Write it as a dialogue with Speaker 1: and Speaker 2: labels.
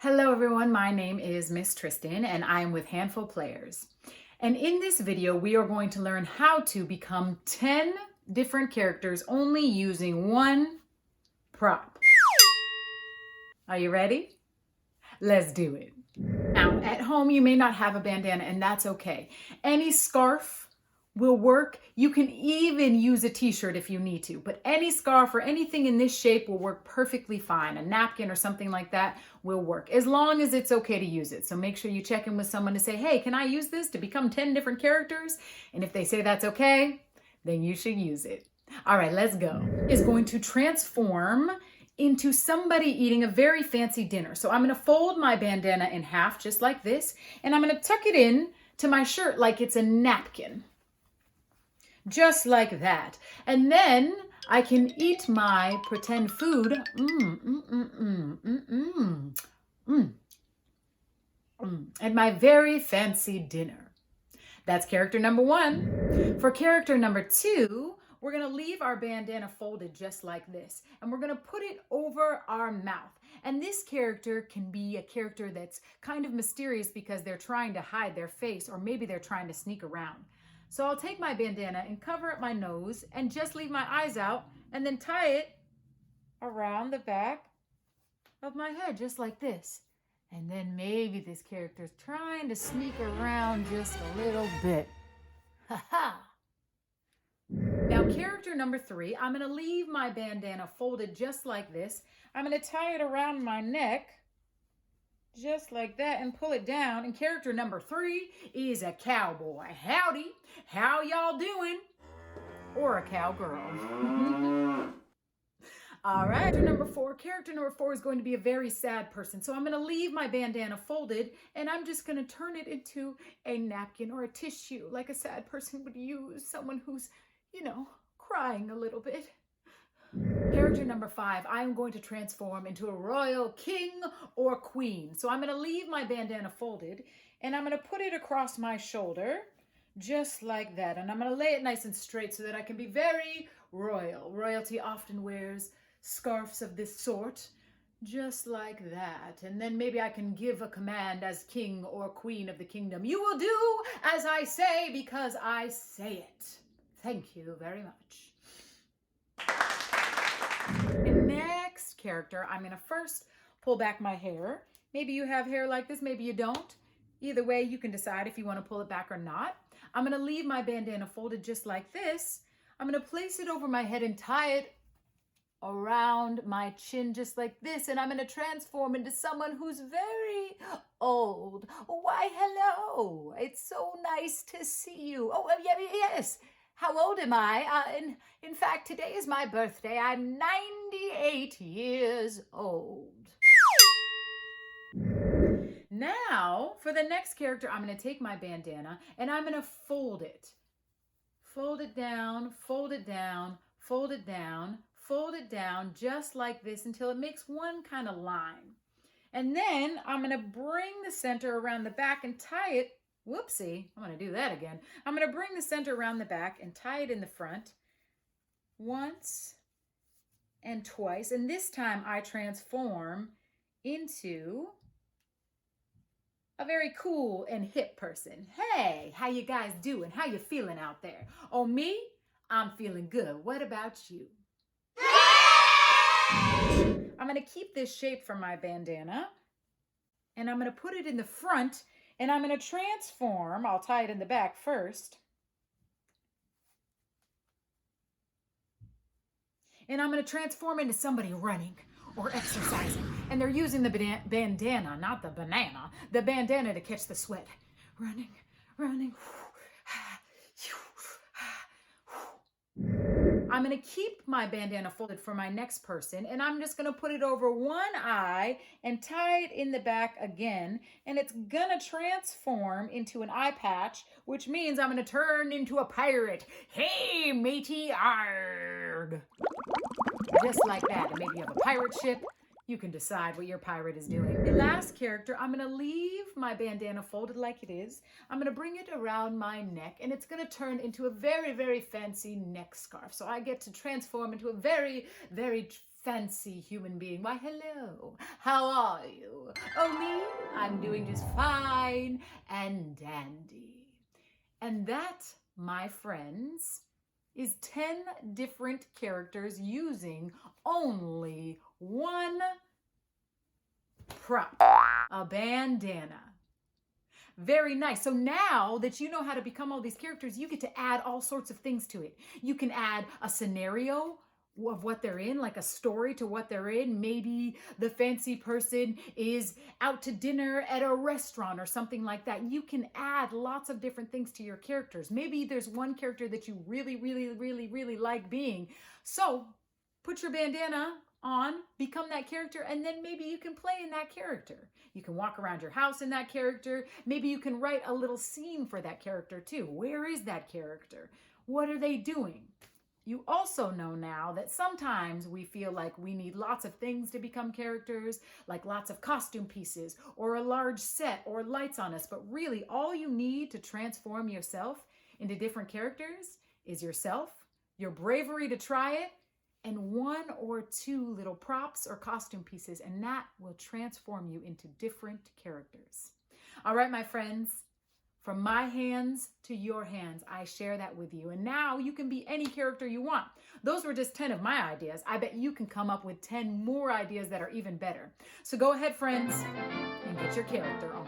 Speaker 1: Hello everyone, my name is Miss Tristan and I am with Handful Players. And in this video, we are going to learn how to become 10 different characters only using one prop. Are you ready? Let's do it. Now, at home, you may not have a bandana and that's okay. Any scarf will work. You can even use a t-shirt if you need to, but any scarf or anything in this shape will work perfectly fine. A napkin or something like that will work as long as it's okay to use it. So make sure you check in with someone to say, hey, can I use this to become 10 different characters? And if they say that's okay, then you should use it. All right, let's go. Is going to transform into somebody eating a very fancy dinner. So I'm going to fold my bandana in half just like this, and I'm going to tuck it in to my shirt like it's a napkin. Just like that. And then I can eat my pretend food at my very fancy dinner. That's character number one. For character number two, we're going to leave our bandana folded just like this. And we're going to put it over our mouth. And this character can be a character that's kind of mysterious because they're trying to hide their face, or maybe they're trying to sneak around. So I'll take my bandana and cover up my nose and just leave my eyes out and then tie it around the back of my head just like this. And then maybe this character's trying to sneak around just a little bit. Ha ha! Now, character number three, I'm going to leave my bandana folded just like this. I'm going to tie it around my neck just like that and pull it down. And character number three is a cowboy. Howdy, how y'all doing? Or a cowgirl. All right, character number four is going to be a very sad person. So I'm going to leave my bandana folded and I'm just going to turn it into a napkin or a tissue like a sad person would use, someone who's, crying a little bit. Character number five, I am going to transform into a royal king or queen. So I'm going to leave my bandana folded and I'm going to put it across my shoulder just like that. And I'm going to lay it nice and straight so that I can be very royal. Royalty often wears scarves of this sort, just like that. And then maybe I can give a command as king or queen of the kingdom. You will do as I say because I say it. Thank you very much. The next character, I'm going to first pull back my hair. Maybe you have hair like this, maybe you don't. Either way, you can decide if you want to pull it back or not. I'm going to leave my bandana folded just like this. I'm going to place it over my head and tie it around my chin just like this. And I'm going to transform into someone who's very old. Why, hello. It's so nice to see you. Oh, yes. How old am I? In fact, today is my birthday. I'm 98 years old. Now, for the next character, I'm going to take my bandana and I'm going to fold it. Fold it down, fold it down, fold it down, fold it down, just like this until it makes one kind of line. And then I'm going to bring the center around the back and tie it. Whoopsie, I'm going to do that again. I'm going to bring the center around the back and tie it in the front once and twice. And this time I transform into a very cool and hip person. Hey, how you guys doing? How you feeling out there? Oh, me? I'm feeling good. What about you? I'm going to keep this shape for my bandana and I'm going to put it in the front. And I'm going to transform, I'll tie it in the back first. And I'm going to transform into somebody running or exercising. And they're using the bandana, not the banana, the bandana to catch the sweat. Running, running. I'm going to keep my bandana folded for my next person, and I'm just going to put it over one eye and tie it in the back again, and it's going to transform into an eye patch, which means I'm going to turn into a pirate. Hey, matey, arg! Just like that. And maybe you have a pirate ship, You can decide what your pirate is doing. The last character, I'm going to leave my bandana folded like it is. I'm going to bring it around my neck, and it's going to turn into a very, very fancy neck scarf. So I get to transform into a very, very fancy human being. Why, hello. How are you? Oh, me? I'm doing just fine and dandy. And that, my friends, is 10 different characters using only one prop, a bandana. Very nice. So now that you know how to become all these characters, you get to add all sorts of things to it. You can add a scenario of what they're in, like a story to what they're in. Maybe the fancy person is out to dinner at a restaurant or something like that. You can add lots of different things to your characters. Maybe there's one character that you really, really, really, really like being. So put your bandana on, become that character, and then maybe you can play in that character. You can walk around your house in that character. Maybe you can write a little scene for that character too. Where is that character? What are they doing? You also know now that sometimes we feel like we need lots of things to become characters, like lots of costume pieces or a large set or lights on us. But really, all you need to transform yourself into different characters is yourself, your bravery to try it, and one or two little props or costume pieces, and that will transform you into different characters. All right, my friends. From my hands to your hands, I share that with you. And now you can be any character you want. Those were just 10 of my ideas. I bet you can come up with 10 more ideas that are even better. So go ahead, friends, and get your character on.